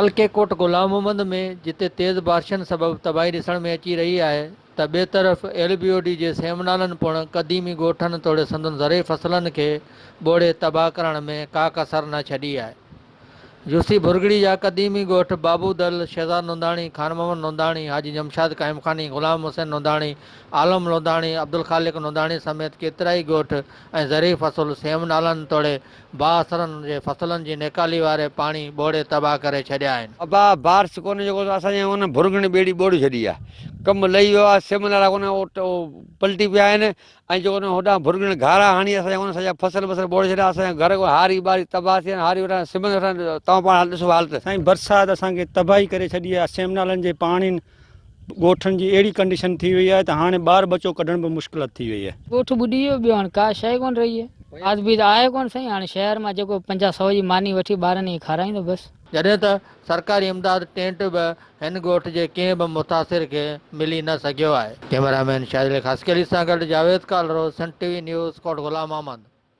हल्के कोट गुलाम मोहम्मद में जिते तेज़ बारिशनि सबबि तबाही ॾिसण में अची रही आहे त ॿिए तरफ़ LBOD जे सेमनालनि पिणु क़दीमी ॻोठनि तोड़े संदनि ज़रई फसलनि खे ॿोड़े तबाह करण में का कसर न छॾी आहे। यूसी भुरगड़ी जा क़दीमी ॻोठ बाबूदल, शहज़ाद नोंदाणी, खान मोहम्मद नोंदाणी, हाजी जमशाद काइम खानी, ग़ुलाम हुसैन नोंदाणी, आलम नोंदाणी, अब्दुल ख़ालिक नोंदाणी समेत केतिरा ई ॻोठ ऐं ज़रई फ़सुल सेमनालनि तोड़े बाअसरनि जे फसलनि जी नेकाली वारे पाणी ॿोड़े तबाह करे छॾिया आहिनि। अबा बारिश कोन्हे जेको असांजे हुन भुरगणी ॿेड़ी ॿोड़े छॾी आहे। कमु लही वियो आहे, सेमनाला कोन्हे पलटी पिया आहिनि ऐं जेको होॾां भुरगणी घारा हाणी असांजा हुन सॼा फसल ॿोड़े छॾिया। असांजे घर को हारी ॿारी तबाह थी आहिनि, हारी वेठा सिमन वेठा, तव्हां पाण ॾिसो हालत। साईं बरसाति असांखे तबाही करे छॾी आहे। सेमनालनि जे पाणियुनि ॻोठनि जी अहिड़ी कंडीशन थी वई आहे त हाणे ॿार बचो कढण बि मुश्किल थी वई आहे। ॻोठ ॿुॾी वियो, ॿियो हाणे का शइ कोन रही आहे। आज बि आहे कोन साईं। हाणे शहर मां जेको 50-100 जी मानी वठी ॿारनि खे खाराईंदो बसि। जॾहिं त सरकारी इमदाद टेंट बि हिन ॻोठ जे कंहिं बि मुतासिर खे मिली न सघियो आहे। कैमरामैन शाहिद ख़ासकेली सां गॾु जावेद कालरो, सन TV न्यूज़, कोट गुलाम मोहम्मद।